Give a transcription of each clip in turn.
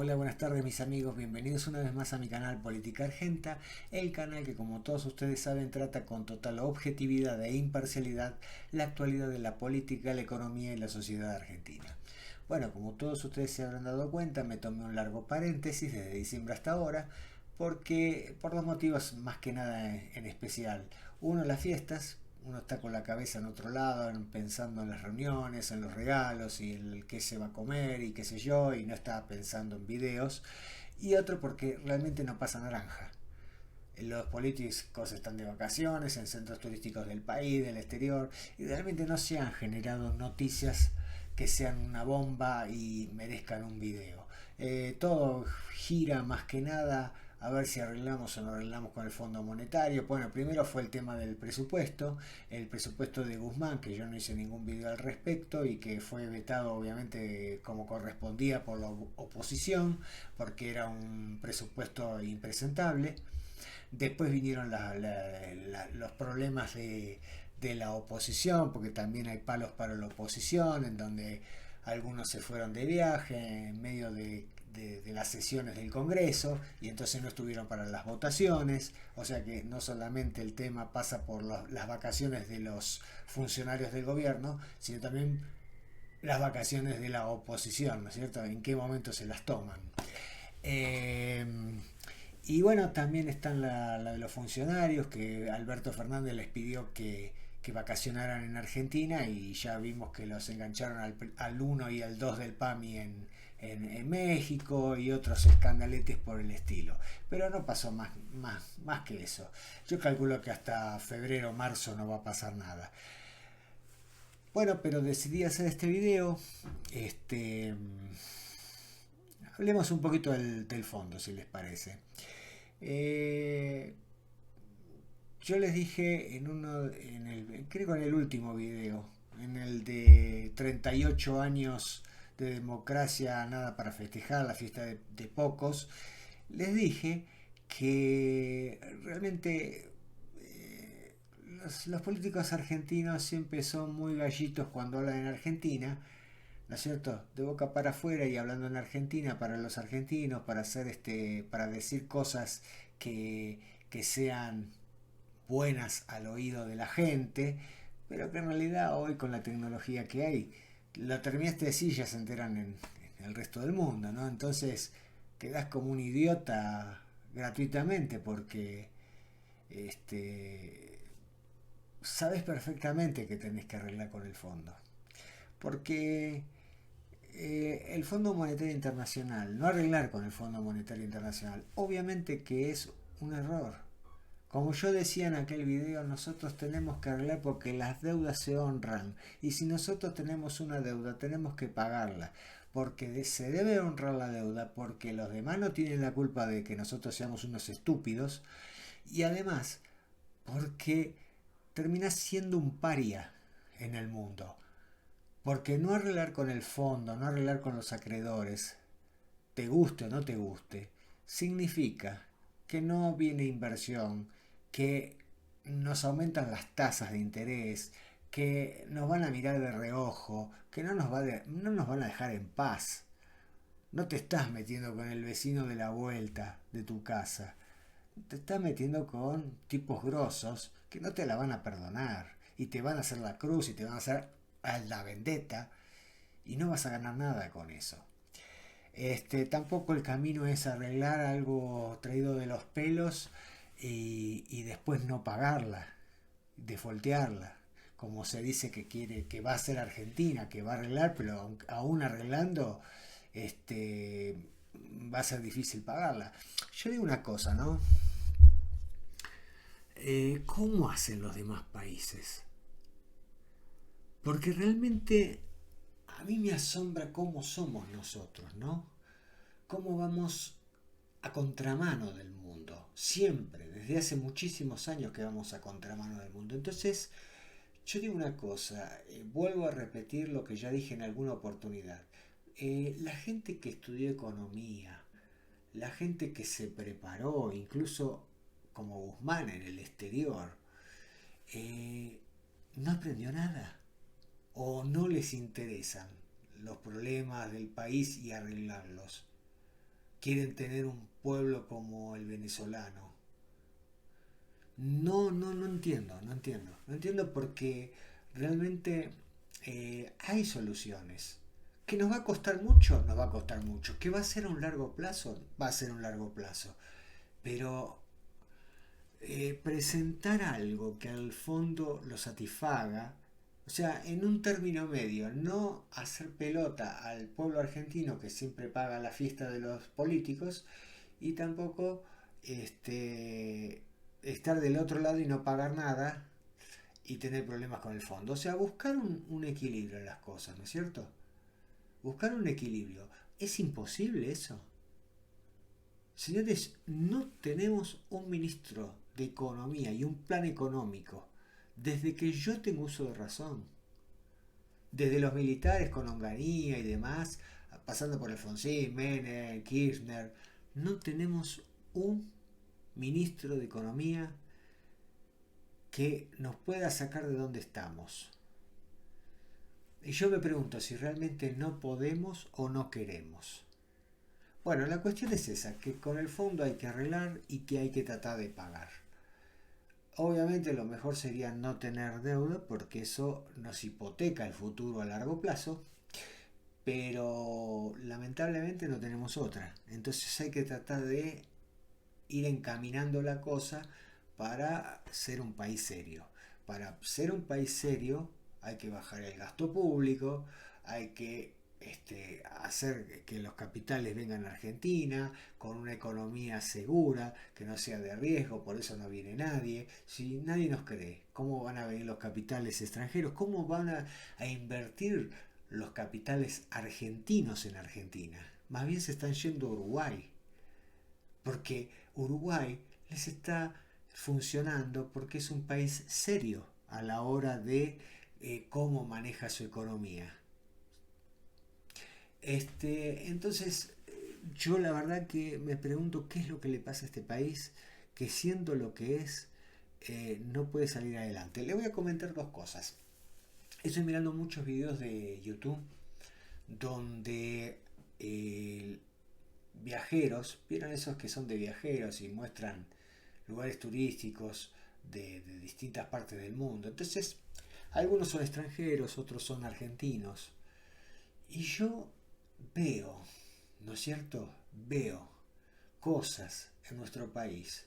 Hola, buenas tardes mis amigos, bienvenidos una vez más a mi canal Política Argenta, el canal que como todos ustedes saben trata con total objetividad e imparcialidad la actualidad de la política, la economía y la sociedad argentina. Bueno, como todos ustedes se habrán dado cuenta, me tomé un largo paréntesis desde diciembre hasta ahora, porque por dos motivos más que nada en especial. Uno, las fiestas. Uno está con la cabeza en otro lado, pensando en las reuniones, en los regalos y en el qué se va a comer y qué sé yo, y no está pensando en videos. Y otro porque realmente no pasa naranja. Los políticos están de vacaciones en centros turísticos del país, del exterior, y realmente no se han generado noticias que sean una bomba y merezcan un video. Todo gira más que nada a ver si arreglamos o no arreglamos con el Fondo Monetario. Bueno, primero fue el tema del presupuesto, el presupuesto de Guzmán, que yo no hice ningún video al respecto y que fue vetado obviamente como correspondía por la oposición, porque era un presupuesto impresentable. Después vinieron los problemas de la oposición, porque también hay palos para la oposición, en donde algunos se fueron de viaje en medio de las sesiones del Congreso y entonces no estuvieron para las votaciones. O sea que no solamente el tema pasa por las vacaciones de los funcionarios del gobierno, sino también las vacaciones de la oposición, ¿no es cierto? ¿En qué momento se las toman? Eh, y bueno, también están la de los funcionarios, que Alberto Fernández les pidió que vacacionaran en Argentina y ya vimos que los engancharon al 1 y al 2 del PAMI en México y otros escandaletes por el estilo. Pero no pasó más que eso. Yo calculo que hasta febrero o marzo no va a pasar nada. Bueno, pero decidí hacer este video. Este, Hablemos un poquito del fondo, si les parece. Eh, yo les dije creo que en el último video, en el de 38 años de democracia, nada para festejar, la fiesta de pocos, les dije que realmente los políticos argentinos siempre son muy gallitos cuando hablan en Argentina, ¿no es cierto? De boca para afuera y hablando en Argentina para los argentinos, para decir cosas que, que sean buenas al oído de la gente, pero que en realidad hoy con la tecnología que hay, lo terminaste de decir ya se enteran en el resto del mundo, ¿no? Entonces quedás como un idiota gratuitamente porque este, sabes perfectamente que tenés que arreglar con el fondo. Porque el Fondo Monetario Internacional, no arreglar con el Fondo Monetario Internacional, obviamente que es un error. Como yo decía en aquel video, nosotros tenemos que arreglar porque las deudas se honran. Y si nosotros tenemos una deuda, tenemos que pagarla. Porque se debe honrar la deuda, porque los demás no tienen la culpa de que nosotros seamos unos estúpidos. Y además, porque terminás siendo un paria en el mundo. Porque no arreglar con el fondo, no arreglar con los acreedores, te guste o no te guste, significa que no viene inversión, que nos aumentan las tasas de interés, que nos van a mirar de reojo, que no nos van a dejar en paz. No te estás metiendo con el vecino de la vuelta de tu casa. Te estás metiendo con tipos grosos que no te la van a perdonar y te van a hacer la cruz y te van a hacer a la vendetta y no vas a ganar nada con eso. Tampoco el camino es arreglar algo traído de los pelos y después no pagarla, defoltearla, como se dice que quiere, que va a ser Argentina, que va a arreglar, pero aún arreglando, este, va a ser difícil pagarla. Yo digo una cosa, ¿no? ¿Cómo hacen los demás países? Porque realmente a mí me asombra cómo somos nosotros, ¿no? Cómo vamos a contramano del mundo. Siempre, desde hace muchísimos años que vamos a contramano del mundo. Entonces, yo digo una cosa, vuelvo a repetir lo que ya dije en alguna oportunidad. La gente que estudió economía, la gente que se preparó, incluso como Guzmán en el exterior, eh, no aprendió nada o no les interesan los problemas del país y arreglarlos. quieren tener un pueblo como el venezolano. No entiendo, no entiendo porque realmente hay soluciones. ¿Que nos va a costar mucho? Nos va a costar mucho. ¿Que va a ser a un largo plazo? Va a ser un largo plazo. Pero presentar algo que al fondo lo satisfaga, o sea, en un término medio, no hacer pelota al pueblo argentino que siempre paga la fiesta de los políticos y tampoco estar del otro lado y no pagar nada y tener problemas con el fondo. O sea, buscar un equilibrio en las cosas, ¿no es cierto? Buscar un equilibrio. ¿Es imposible eso? Señores, no tenemos un ministro de Economía y un plan económico desde que yo tengo uso de razón. Desde los militares con Onganía y demás, pasando por Alfonsín, Menem, Kirchner, no tenemos un ministro de Economía que nos pueda sacar de donde estamos. Y yo me pregunto si realmente no podemos o no queremos. Bueno, la cuestión es esa, que con el fondo hay que arreglar y que hay que tratar de pagar. Obviamente lo mejor sería no tener deuda porque eso nos hipoteca el futuro a largo plazo, pero lamentablemente no tenemos otra. Entonces hay que tratar de ir encaminando la cosa para ser un país serio. Para ser un país serio hay que bajar el gasto público, hay que hacer que los capitales vengan a Argentina con una economía segura, que no sea de riesgo, por eso no viene nadie. Si nadie nos cree, ¿cómo van a venir los capitales extranjeros? ¿Cómo van a invertir los capitales argentinos en Argentina? Más bien se están yendo a Uruguay, porque Uruguay les está funcionando porque es un país serio a la hora de cómo maneja su economía. Entonces, yo la verdad que me pregunto qué es lo que le pasa a este país, que siendo lo que es, no puede salir adelante. Le voy a comentar dos cosas. Estoy mirando muchos videos de YouTube donde viajeros, vieron esos que son de viajeros y muestran lugares turísticos de distintas partes del mundo. Entonces, algunos son extranjeros, otros son argentinos. Y yo veo, ¿no es cierto? Veo cosas en nuestro país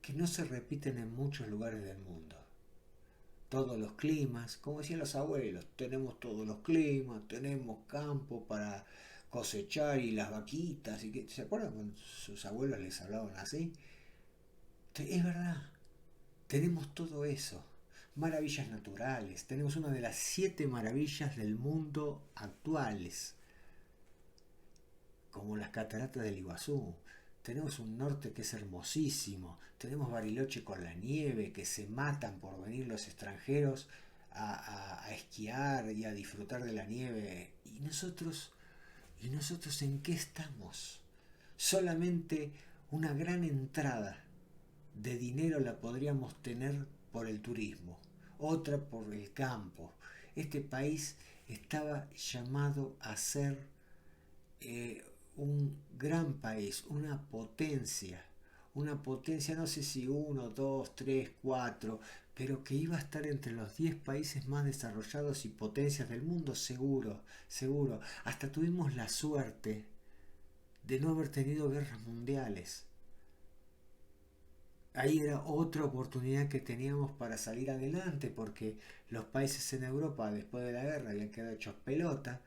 que no se repiten en muchos lugares del mundo. Todos los climas, como decían los abuelos, tenemos todos los climas, tenemos campo para cosechar y las vaquitas, y que, ¿se acuerdan cuando sus abuelos les hablaban así? Es verdad, tenemos todo eso. Maravillas naturales, tenemos una de las 7 maravillas del mundo actuales, como las cataratas del Iguazú. Tenemos un norte que es hermosísimo. Tenemos Bariloche con la nieve, que se matan por venir los extranjeros a esquiar y a disfrutar de la nieve. ¿Y nosotros en qué estamos? Solamente una gran entrada de dinero la podríamos tener por el turismo, otra por el campo. Este país estaba llamado a ser un gran país, una potencia, no sé si uno, dos, tres, cuatro, pero que iba a estar entre los 10 países más desarrollados y potencias del mundo, seguro, seguro. Hasta tuvimos la suerte de no haber tenido guerras mundiales. Ahí era otra oportunidad que teníamos para salir adelante, porque los países en Europa después de la guerra habían quedado hechos pelota,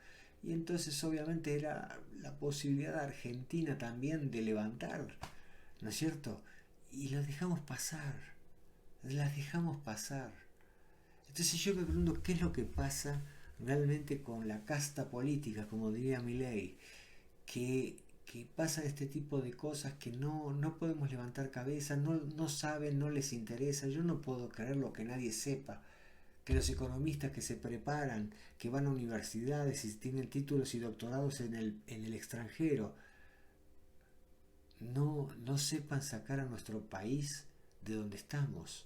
y entonces obviamente era la posibilidad de Argentina también de levantar, ¿no es cierto? Y las dejamos pasar, las dejamos pasar. Entonces yo me pregunto qué es lo que pasa realmente con la casta política, como diría Milei, que pasan este tipo de cosas que no podemos levantar cabeza, no saben, no les interesa. Yo no puedo creer lo que nadie sepa, que los economistas que se preparan, que van a universidades y tienen títulos y doctorados en el extranjero, no sepan sacar a nuestro país de donde estamos.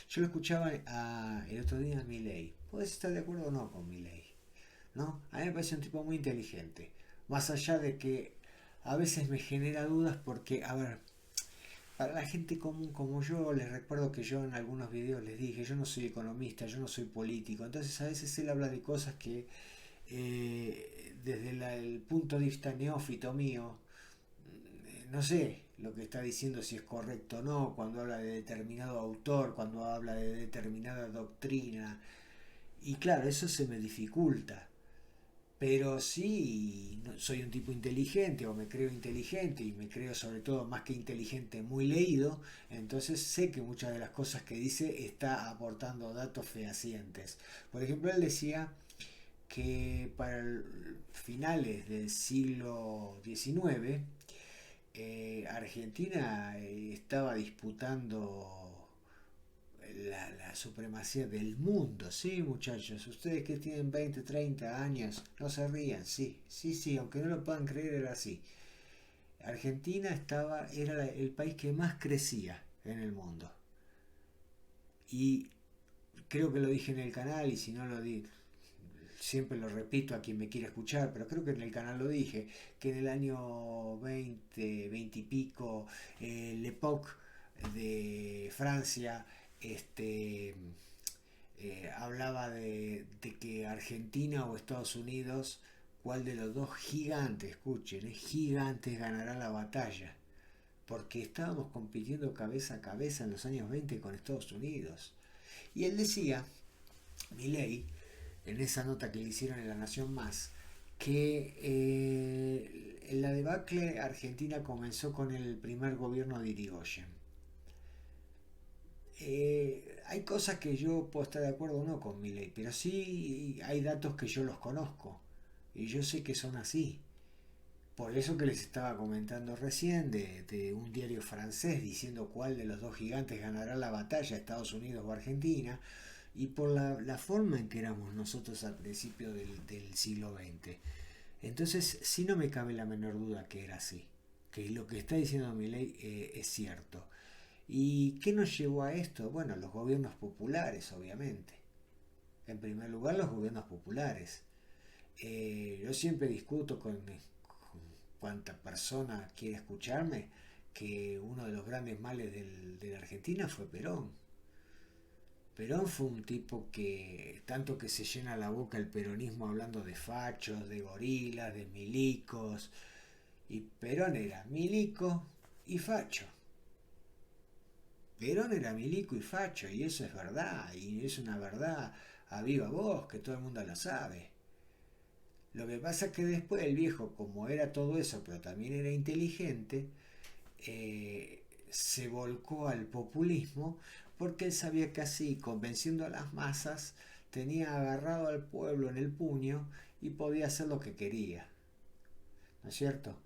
Yo lo escuchaba el otro día a Milei. Puedes estar de acuerdo o no con Milei, ¿no? A mí me parece un tipo muy inteligente. Más allá de que a veces me genera dudas porque, a ver, para la gente común como yo, les recuerdo que yo en algunos videos les dije, yo no soy economista, yo no soy político, entonces a veces él habla de cosas que desde el punto de vista neófito mío, no sé lo que está diciendo si es correcto o no, cuando habla de determinado autor, cuando habla de determinada doctrina, y claro, eso se me dificulta. Pero sí, soy un tipo inteligente o me creo inteligente y me creo sobre todo más que inteligente muy leído, entonces sé que muchas de las cosas que dice está aportando datos fehacientes. Por ejemplo, él decía que para finales del siglo XIX, Argentina estaba disputando la supremacía del mundo, sí muchachos, ustedes que tienen 20 30 años, no se rían, sí, sí, sí, aunque no lo puedan creer era así. Argentina era el país que más crecía en el mundo. Y creo que lo dije en el canal y si no lo di, siempre lo repito a quien me quiera escuchar, pero creo que en el canal lo dije, que en el año 20 y pico, L'Époque de Francia, este, hablaba de que Argentina o Estados Unidos, cuál de los dos gigantes, escuchen, gigantes ganará la batalla. Porque estábamos compitiendo cabeza a cabeza en los años 20 con Estados Unidos. Y él decía, Milei, en esa nota que le hicieron en La Nación Más, que en la debacle Argentina comenzó con el primer gobierno de Irigoyen. Hay cosas que yo puedo estar de acuerdo o no con Milei, pero sí hay datos que yo los conozco y yo sé que son así. Por eso que les estaba comentando recién de un diario francés diciendo cuál de los dos gigantes ganará la batalla, Estados Unidos o Argentina, y por la forma en que éramos nosotros al principio del siglo XX. Entonces, sí no me cabe la menor duda que era así, que lo que está diciendo Milei es cierto. ¿Y qué nos llevó a esto? Bueno, los gobiernos populares, obviamente. En primer lugar, los gobiernos populares. Yo siempre discuto con cuánta persona quiere escucharme que uno de los grandes males de la Argentina fue Perón. Perón fue un tipo que, tanto que se llena la boca el peronismo hablando de fachos, de gorilas, de milicos, y Perón era milico y facho. Perón era milico y facho, y eso es verdad, y es una verdad a viva voz, que todo el mundo la sabe. Lo que pasa es que después el viejo, como era todo eso, pero también era inteligente, se volcó al populismo porque él sabía que así, convenciendo a las masas, tenía agarrado al pueblo en el puño y podía hacer lo que quería, ¿no es cierto?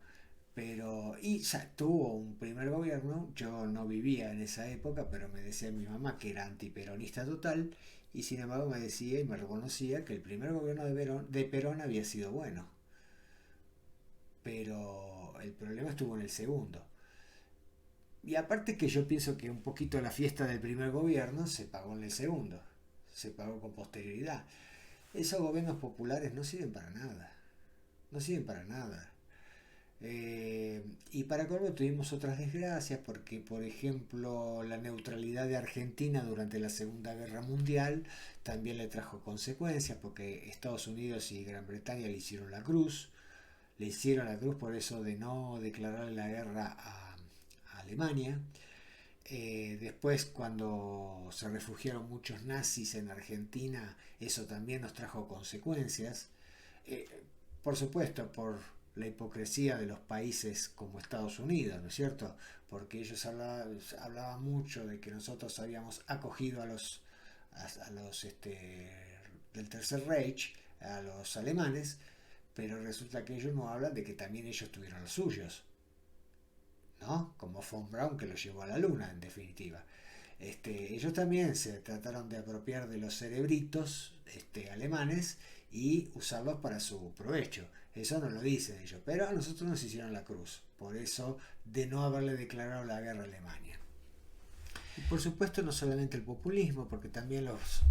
Pero, y ya tuvo un primer gobierno, yo no vivía en esa época, pero me decía mi mamá que era antiperonista total, y sin embargo me decía y me reconocía que el primer gobierno de Perón había sido bueno, pero el problema estuvo en el segundo. Y aparte que yo pienso que un poquito la fiesta del primer gobierno se pagó en el segundo, se pagó con posterioridad. Esos gobiernos populares no sirven para nada, no sirven para nada. Y para colmo tuvimos otras desgracias porque, por ejemplo, la neutralidad de Argentina durante la Segunda Guerra Mundial también le trajo consecuencias porque Estados Unidos y Gran Bretaña le hicieron la cruz por eso de no declarar la guerra a Alemania. Después, cuando se refugiaron muchos nazis en Argentina, eso también nos trajo consecuencias. Eh, por supuesto, por la hipocresía de los países como Estados Unidos, ¿no es cierto? Porque ellos hablaban mucho de que nosotros habíamos acogido a los del Tercer Reich, a los alemanes, pero resulta que ellos no hablan de que también ellos tuvieron los suyos, ¿no? Como Von Braun que lo llevó a la luna, en definitiva. Ellos también se trataron de apropiar de los cerebritos alemanes y usarlos para su provecho. Eso no lo dicen ellos, pero a nosotros nos hicieron la cruz, por eso de no haberle declarado la guerra a Alemania. Y por supuesto no solamente el populismo, porque también los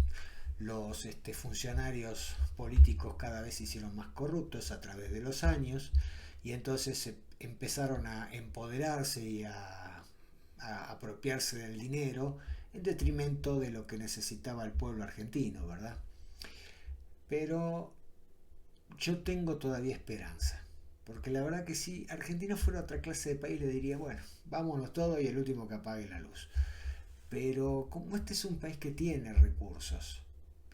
funcionarios políticos cada vez se hicieron más corruptos a través de los años y entonces empezaron a empoderarse y a apropiarse del dinero en detrimento de lo que necesitaba el pueblo argentino, ¿verdad? Pero yo tengo todavía esperanza. Porque la verdad que si Argentina fuera otra clase de país le diría, bueno, vámonos todos y el último que apague la luz. Pero como este es un país que tiene recursos,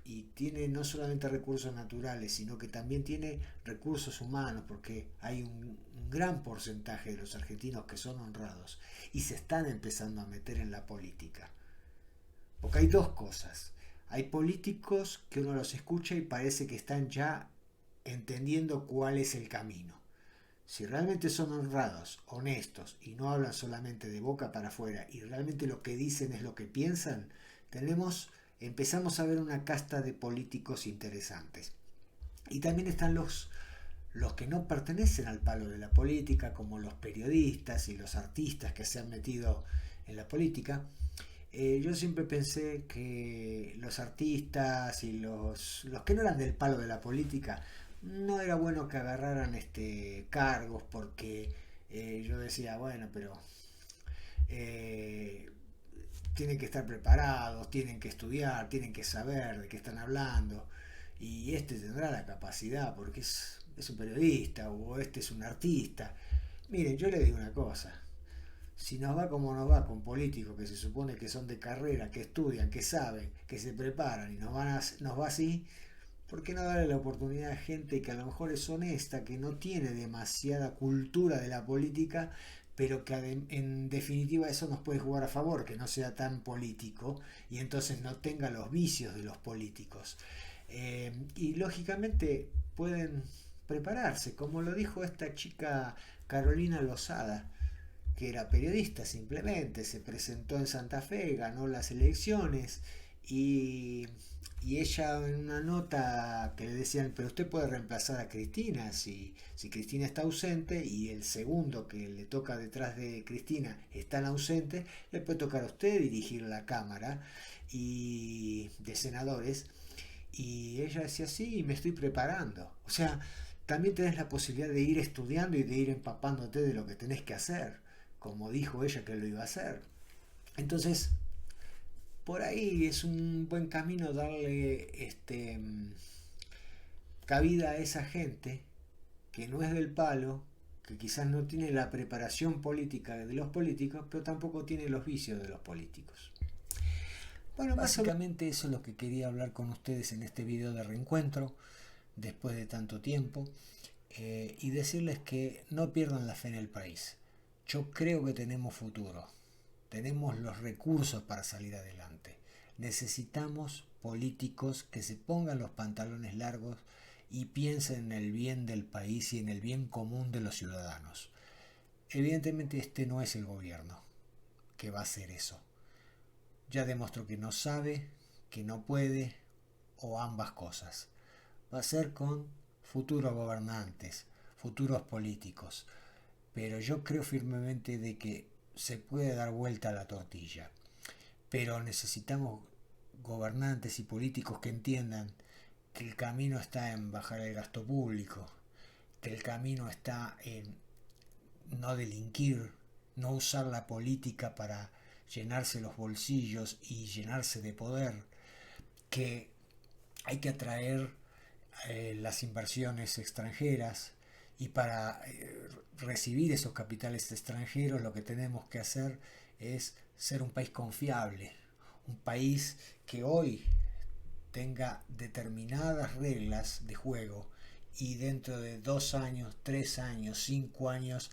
y tiene no solamente recursos naturales, sino que también tiene recursos humanos, porque hay un gran porcentaje de los argentinos que son honrados y se están empezando a meter en la política. Porque hay dos cosas. Hay políticos que uno los escucha y parece que están ya entendiendo cuál es el camino. Si realmente son honrados, honestos y no hablan solamente de boca para afuera y realmente lo que dicen es lo que piensan, empezamos a ver una casta de políticos interesantes. Y también están los que no pertenecen al palo de la política, como los periodistas y los artistas que se han metido en la política. Yo siempre pensé que los artistas y los que no eran del palo de la política no era bueno que agarraran cargos porque yo decía, bueno, pero eh, tienen que estar preparados, tienen que estudiar, tienen que saber de qué están hablando y tendrá la capacidad porque es un periodista o es un artista. Miren, yo les digo una cosa, si nos va como nos va con políticos que se supone que son de carrera, que estudian, que saben, que se preparan y nos va así, ¿por qué no darle la oportunidad a gente que a lo mejor es honesta, que no tiene demasiada cultura de la política, pero que en definitiva eso nos puede jugar a favor, que no sea tan político y entonces no tenga los vicios de los políticos? Y lógicamente pueden prepararse, como lo dijo esta chica Carolina Lozada, que era periodista simplemente, se presentó en Santa Fe, ganó las elecciones y, y ella en una nota que le decían, pero usted puede reemplazar a Cristina si Cristina está ausente y el segundo que le toca detrás de Cristina están ausentes, le puede tocar a usted dirigir la Cámara y de senadores. Y ella decía, sí, me estoy preparando. O sea, también tenés la posibilidad de ir estudiando y de ir empapándote de lo que tenés que hacer, como dijo ella que lo iba a hacer. Entonces, por ahí es un buen camino darle cabida a esa gente que no es del palo, que quizás no tiene la preparación política de los políticos, pero tampoco tiene los vicios de los políticos. Bueno, básicamente eso es lo que quería hablar con ustedes en este video de reencuentro después de tanto tiempo, y decirles que no pierdan la fe en el país. Yo creo que tenemos futuro, tenemos los recursos para salir adelante. Necesitamos políticos que se pongan los pantalones largos y piensen en el bien del país y en el bien común de los ciudadanos. Evidentemente este no es el gobierno que va a hacer eso. Ya demostró que no sabe, que no puede o ambas cosas. Va a ser con futuros gobernantes, futuros políticos. Pero yo creo firmemente de que se puede dar vuelta a la tortilla. Pero necesitamos gobernantes y políticos que entiendan que el camino está en bajar el gasto público, que el camino está en no delinquir, no usar la política para llenarse los bolsillos y llenarse de poder, que hay que atraer las inversiones extranjeras y para recibir esos capitales extranjeros lo que tenemos que hacer es ser un país confiable, un país que hoy tenga determinadas reglas de juego y dentro de 2 años, 3 años, 5 años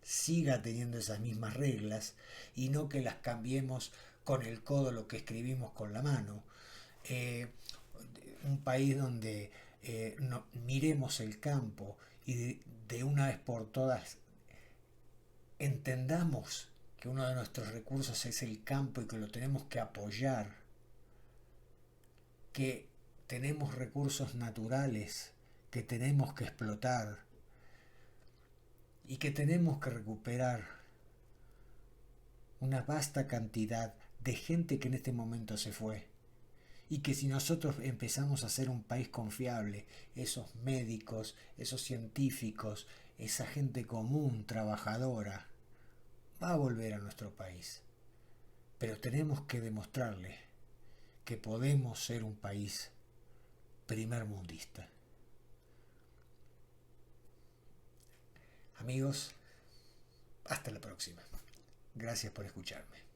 siga teniendo esas mismas reglas y no que las cambiemos con el codo lo que escribimos con la mano. Un país donde miremos el campo y de una vez por todas entendamos que uno de nuestros recursos es el campo y que lo tenemos que apoyar, que tenemos recursos naturales que tenemos que explotar y que tenemos que recuperar una vasta cantidad de gente que en este momento se fue. Y que si nosotros empezamos a ser un país confiable, esos médicos, esos científicos, esa gente común, trabajadora, va a volver a nuestro país. Pero tenemos que demostrarles que podemos ser un país primermundista. Amigos, hasta la próxima. Gracias por escucharme.